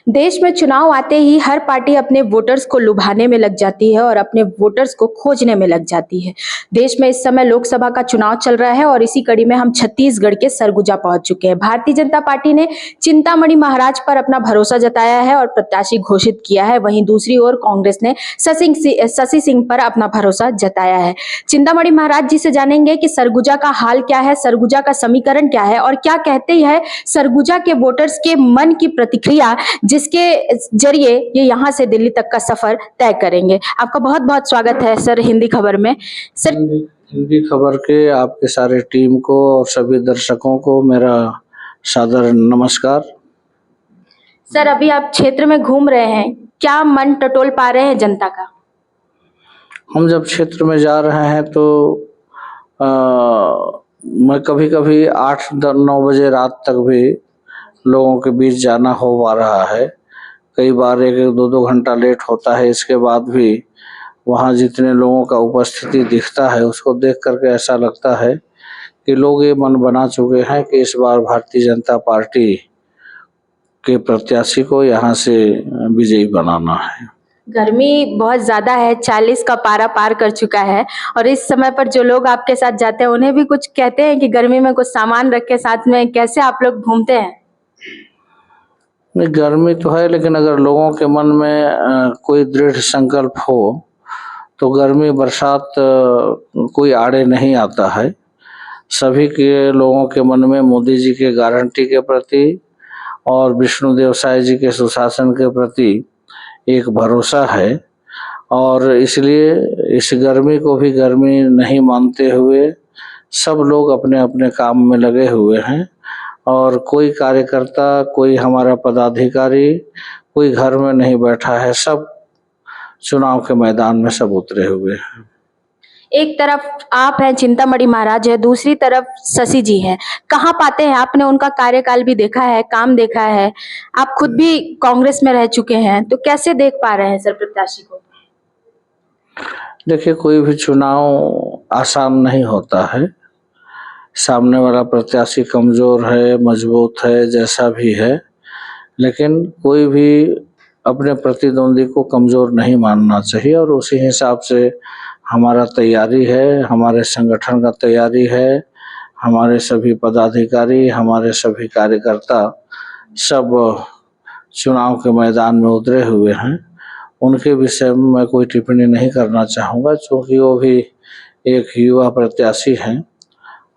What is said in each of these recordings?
देश में चुनाव आते ही हर पार्टी अपने वोटर्स को लुभाने में लग जाती है और अपने वोटर्स को खोजने में लग जाती है। देश में इस समय लोकसभा का चुनाव चल रहा है और इसी कड़ी में हम छत्तीसगढ़ के सरगुजा पहुंच चुके हैं। भारतीय जनता पार्टी ने चिंतामणि महाराज पर अपना भरोसा जताया है और प्रत्याशी घोषित किया है। वहीं दूसरी ओर कांग्रेस ने शशि सिंह पर अपना भरोसा जताया है। चिंतामणि महाराज जी से जानेंगे कि सरगुजा का हाल क्या है, सरगुजा का समीकरण क्या है और क्या कहते हैं सरगुजा के वोटर्स के मन की प्रतिक्रिया, जिसके जरिए ये यहाँ से दिल्ली तक का सफर तय करेंगे। आपका बहुत बहुत स्वागत है सर हिंदी खबर में। सर हिंदी खबर के आपके सारे टीम को और सभी दर्शकों को मेरा सादर नमस्कार। सर अभी आप क्षेत्र में घूम रहे हैं, क्या मन टटोल पा रहे हैं जनता का? हम जब क्षेत्र में जा रहे हैं तो मैं कभी कभी 8-9 बजे रात तक भी लोगों के बीच जाना हो पा रहा है। कई बार 1-2 घंटा लेट होता है। इसके बाद भी वहाँ जितने लोगों का उपस्थिति दिखता है उसको देख करके ऐसा लगता है कि लोग ये मन बना चुके हैं कि इस बार भारतीय जनता पार्टी के प्रत्याशी को यहाँ से विजयी बनाना है। गर्मी बहुत ज्यादा है, 40 का पारा पार कर चुका है और इस समय पर जो लोग आपके साथ जाते हैं उन्हें भी कुछ कहते हैं कि गर्मी में कुछ सामान रख के साथ में, कैसे आप लोग घूमते हैं? नहीं, गर्मी तो है, लेकिन अगर लोगों के मन में कोई दृढ़ संकल्प हो तो गर्मी बरसात कोई आड़े नहीं आता है। सभी के लोगों के मन में मोदी जी के गारंटी के प्रति और विष्णुदेव साय जी के सुशासन के प्रति एक भरोसा है और इसलिए इस गर्मी को भी गर्मी नहीं मानते हुए सब लोग अपने अपने काम में लगे हुए हैं और कोई कार्यकर्ता, कोई हमारा पदाधिकारी कोई घर में नहीं बैठा है। सब चुनाव के मैदान में सब उतरे हुए हैं। एक तरफ आप हैं, चिंतामणि महाराज है, दूसरी तरफ शशि जी है। कहाँ पाते हैं? आपने उनका कार्यकाल भी देखा है, काम देखा है, आप खुद भी कांग्रेस में रह चुके हैं, तो कैसे देख पा रहे हैं सर प्रत्याशी को? देखिए, कोई भी चुनाव आसान नहीं होता है। सामने वाला प्रत्याशी कमजोर है, मजबूत है, जैसा भी है, लेकिन कोई भी अपने प्रतिद्वंदी को कमजोर नहीं मानना चाहिए और उसी हिसाब से हमारा तैयारी है, हमारे संगठन का तैयारी है, हमारे सभी पदाधिकारी, हमारे सभी कार्यकर्ता सब चुनाव के मैदान में उतरे हुए हैं। उनके विषय में मैं कोई टिप्पणी नहीं करना चाहूँगा, क्योंकि वो भी एक युवा प्रत्याशी हैं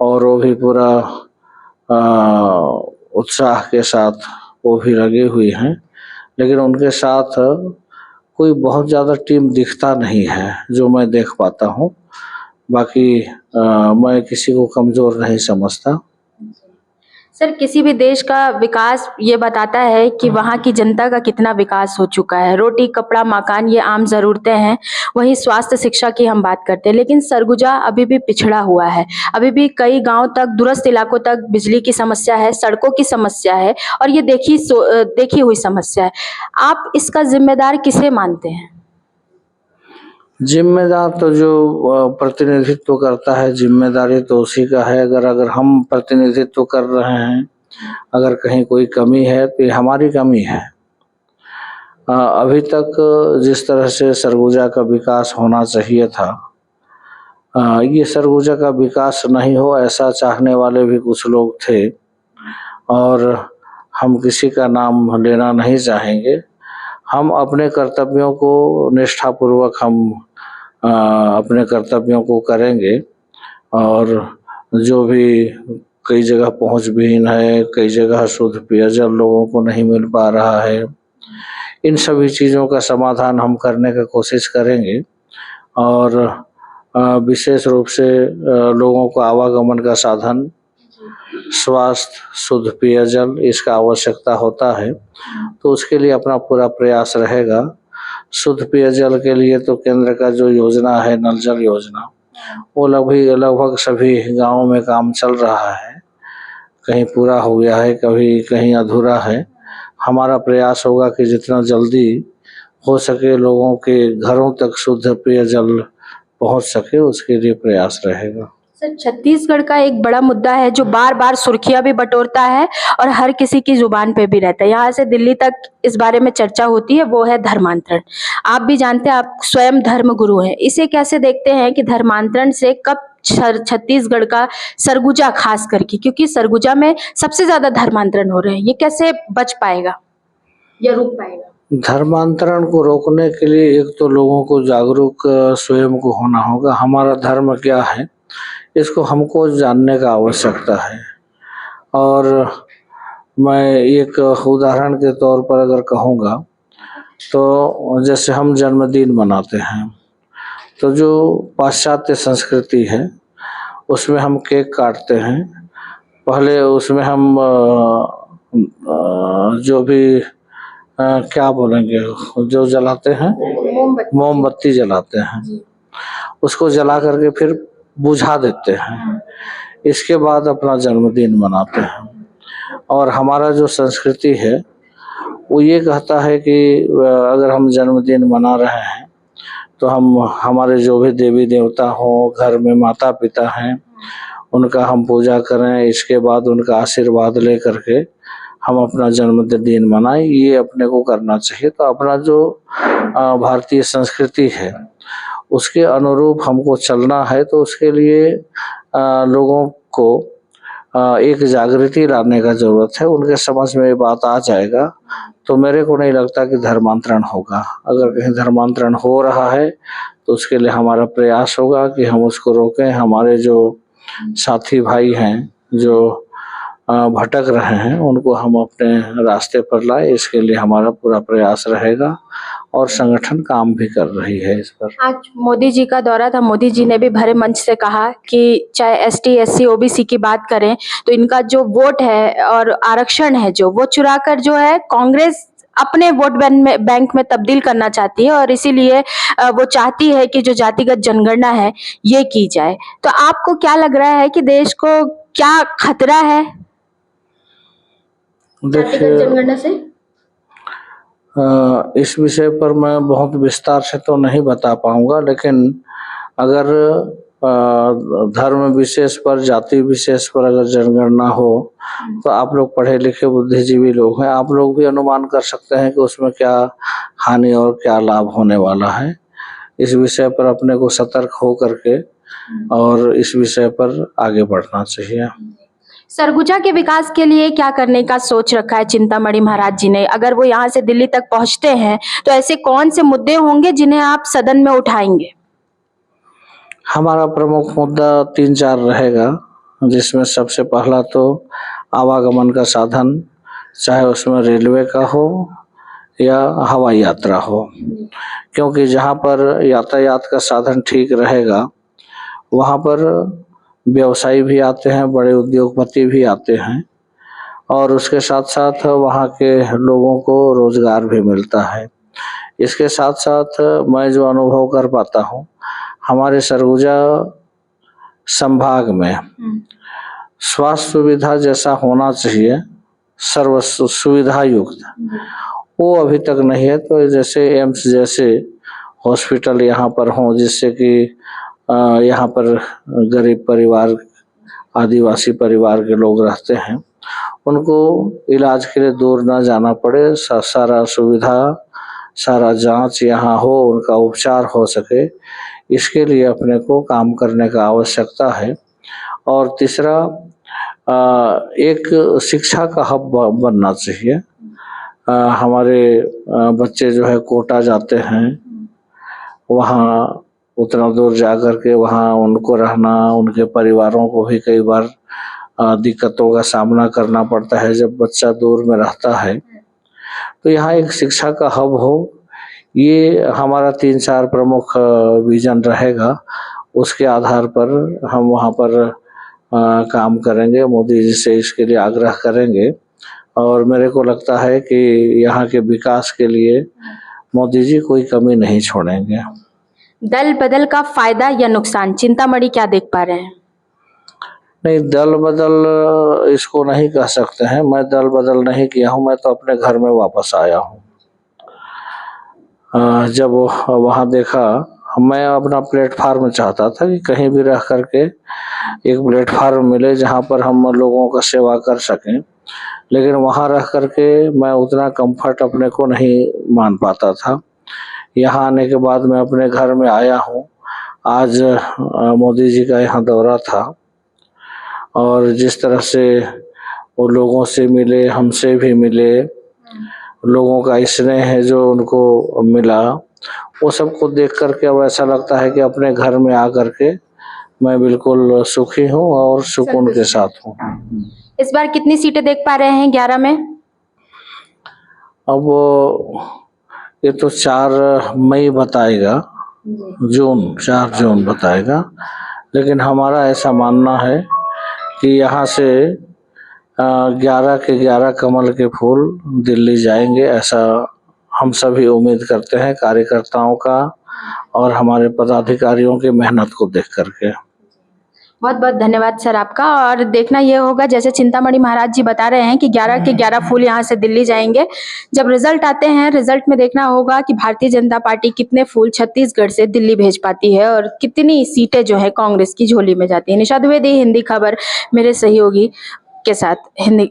और वो भी पूरा उत्साह के साथ वो भी लगे हुए हैं, लेकिन उनके साथ कोई बहुत ज़्यादा टीम दिखता नहीं है जो मैं देख पाता हूँ। बाकी मैं किसी को कमज़ोर नहीं समझता। सर किसी भी देश का विकास ये बताता है कि वहाँ की जनता का कितना विकास हो चुका है। रोटी, कपड़ा, मकान ये आम ज़रूरतें हैं, वहीं स्वास्थ्य, शिक्षा की हम बात करते हैं, लेकिन सरगुजा अभी भी पिछड़ा हुआ है। अभी भी कई गांव तक, दूरस्थ इलाकों तक बिजली की समस्या है, सड़कों की समस्या है और ये देखी हुई समस्या है। आप इसका जिम्मेदार किसे मानते हैं? जिम्मेदार तो जो प्रतिनिधित्व करता है, जिम्मेदारी तो उसी का है। अगर हम प्रतिनिधित्व कर रहे हैं, अगर कहीं कोई कमी है तो ये हमारी कमी है। अभी तक जिस तरह से सरगुजा का विकास होना चाहिए था, ये सरगुजा का विकास नहीं हो ऐसा चाहने वाले भी कुछ लोग थे और हम किसी का नाम लेना नहीं चाहेंगे। हम अपने कर्तव्यों को निष्ठापूर्वक अपने कर्तव्यों को करेंगे और जो भी कई जगह पहुंचविहीन है, कई जगह शुद्ध पेयजल लोगों को नहीं मिल पा रहा है, इन सभी चीज़ों का समाधान हम करने की कोशिश करेंगे और विशेष रूप से लोगों को आवागमन का साधन, स्वास्थ्य, शुद्ध पेयजल इसका आवश्यकता होता है, तो उसके लिए अपना पूरा प्रयास रहेगा। शुद्ध पेयजल के लिए तो केंद्र का जो योजना है, नल जल योजना, वो लगभग सभी गांवों में काम चल रहा है। कहीं पूरा हो गया है, कभी कहीं अधूरा है। हमारा प्रयास होगा कि जितना जल्दी हो सके लोगों के घरों तक शुद्ध पेयजल पहुंच सके, उसके लिए प्रयास रहेगा। सर, छत्तीसगढ़ का एक बड़ा मुद्दा है जो बार बार सुर्खियां भी बटोरता है और हर किसी की जुबान पे भी रहता है। यहाँ से दिल्ली तक इस बारे में चर्चा होती है, वो है धर्मांतरण। आप भी जानते हैं, आप स्वयं धर्म गुरु हैं। इसे कैसे देखते हैं कि धर्मांतरण से कब छत्तीसगढ़ का सरगुजा खास करके, क्योंकि सरगुजा में सबसे ज्यादा धर्मांतरण हो रहे हैं, ये कैसे बच पाएगा या रुक पाएगा? धर्मांतरण को रोकने के लिए एक तो लोगों को जागरूक स्वयं को होना होगा। हमारा धर्म क्या है इसको हमको जानने का आवश्यकता है। और मैं एक उदाहरण के तौर पर अगर कहूँगा तो जैसे हम जन्मदिन मनाते हैं, तो जो पाश्चात्य संस्कृति है उसमें हम केक काटते हैं। पहले उसमें हम जो भी क्या बोलेंगे, जो जलाते हैं मोमबत्ती जलाते हैं, उसको जला करके फिर बुझा देते हैं। इसके बाद अपना जन्मदिन मनाते हैं। और हमारा जो संस्कृति है वो ये कहता है कि अगर हम जन्मदिन मना रहे हैं तो हम हमारे जो भी देवी देवता हो, घर में माता पिता हैं, उनका हम पूजा करें। इसके बाद उनका आशीर्वाद ले करके हम अपना जन्मदिन मनाएं, ये अपने को करना चाहिए। तो अपना जो भारतीय संस्कृति है उसके अनुरूप हमको चलना है। तो उसके लिए लोगों को एक जागृति लाने का जरूरत है। उनके समझ में ये बात आ जाएगा तो मेरे को नहीं लगता कि धर्मांतरण होगा। अगर कहीं धर्मांतरण हो रहा है तो उसके लिए हमारा प्रयास होगा कि हम उसको रोकें। हमारे जो साथी भाई हैं जो भटक रहे हैं उनको हम अपने रास्ते पर लाए, इसके लिए हमारा पूरा प्रयास रहेगा और संगठन काम भी कर रही है इस पर। आज मोदी जी का दौरा था, मोदी जी ने भी भरे मंच से कहा कि चाहे एसटी, एससी, ओबीसी की बात करें तो इनका जो वोट है और आरक्षण है जो वो चुराकर जो है कांग्रेस अपने वोट बैंक में तब्दील करना चाहती है और इसीलिए वो चाहती है कि जो जातिगत जनगणना है ये की जाए। तो आपको क्या लग रहा है कि देश को क्या खतरा है जातिगत जनगणना से? इस विषय पर मैं बहुत विस्तार से तो नहीं बता पाऊंगा, लेकिन अगर धर्म विशेष पर, जाति विशेष पर अगर जनगणना हो तो आप लोग पढ़े लिखे बुद्धिजीवी लोग हैं, आप लोग भी अनुमान कर सकते हैं कि उसमें क्या हानि और क्या लाभ होने वाला है। इस विषय पर अपने को सतर्क हो करके और इस विषय पर आगे बढ़ना चाहिए। सरगुजा के विकास के लिए क्या करने का सोच रखा है चिंतामणि महाराज जी ने? अगर वो यहाँ से दिल्ली तक पहुंचते हैं तो ऐसे कौन से मुद्दे होंगे जिन्हें आप सदन में उठाएंगे? हमारा प्रमुख मुद्दा 3-4 रहेगा, जिसमें सबसे पहला तो आवागमन का साधन, चाहे उसमें रेलवे का हो या हवाई यात्रा हो। क्योंकि जहाँ पर यातायात का साधन ठीक रहेगा वहाँ पर व्यवसायी भी आते हैं, बड़े उद्योगपति भी आते हैं और उसके साथ साथ वहाँ के लोगों को रोजगार भी मिलता है। इसके साथ साथ मैं जो अनुभव कर पाता हूँ, हमारे सरगुजा संभाग में स्वास्थ्य सुविधा जैसा होना चाहिए, सर्व सुविधा युक्त, वो अभी तक नहीं है। तो जैसे एम्स जैसे हॉस्पिटल यहाँ पर हों, जिससे कि यहाँ पर गरीब परिवार, आदिवासी परिवार के लोग रहते हैं, उनको इलाज के लिए दूर ना जाना पड़े, सारा सुविधा, सारा जांच यहाँ हो, उनका उपचार हो सके, इसके लिए अपने को काम करने का आवश्यकता है। और तीसरा, एक शिक्षा का हब बनना चाहिए। हमारे बच्चे जो है कोटा जाते हैं, वहाँ उतना दूर जा कर के वहाँ उनको रहना, उनके परिवारों को भी कई बार दिक्कतों का सामना करना पड़ता है जब बच्चा दूर में रहता है। तो यहाँ एक शिक्षा का हब हो, ये हमारा 3-4 प्रमुख विजन रहेगा। उसके आधार पर हम वहाँ पर काम करेंगे, मोदी जी से इसके लिए आग्रह करेंगे और मेरे को लगता है कि यहाँ के विकास के लिए मोदी जी कोई कमी नहीं छोड़ेंगे। दल बदल का फायदा या नुकसान चिंतामणि क्या देख पा रहे हैं? नहीं, दल बदल इसको नहीं कह सकते हैं। मैं दल बदल नहीं किया हूँ, मैं तो अपने घर में वापस आया हूँ। जब वहाँ देखा मैं अपना प्लेटफार्म चाहता था कि कहीं भी रह करके एक प्लेटफार्म मिले जहां पर हम लोगों का सेवा कर सकें, लेकिन वहां रह करके मैं उतना कंफर्ट अपने को नहीं मान पाता था। यहाँ आने के बाद मैं अपने घर में आया हूँ। आज मोदी जी का यहाँ दौरा था और जिस तरह से वो लोगों से मिले, हमसे भी मिले, लोगों का स्नेह है जो उनको मिला, वो सबको देख करके अब ऐसा लगता है कि अपने घर में आकर के मैं बिल्कुल सुखी हूँ और सुकून के साथ हूँ। इस बार कितनी सीटें देख पा रहे हैं 11 में? अब ये तो 4 मई बताएगा, 4 जून बताएगा, लेकिन हमारा ऐसा मानना है कि यहाँ से 11 के 11 कमल के फूल दिल्ली जाएंगे, ऐसा हम सभी उम्मीद करते हैं कार्यकर्ताओं का और हमारे पदाधिकारियों की मेहनत को देख करके। बहुत बहुत धन्यवाद सर आपका। और देखना ये होगा, जैसे चिंतामणि महाराज जी बता रहे हैं कि 11 के 11 फूल यहाँ से दिल्ली जाएंगे। जब रिजल्ट आते हैं, रिजल्ट में देखना होगा कि भारतीय जनता पार्टी कितने फूल छत्तीसगढ़ से दिल्ली भेज पाती है और कितनी सीटें जो है कांग्रेस की झोली में जाती है। निशा द्विवेदी, हिंदी खबर, मेरे सहयोगी के साथ हिंदी।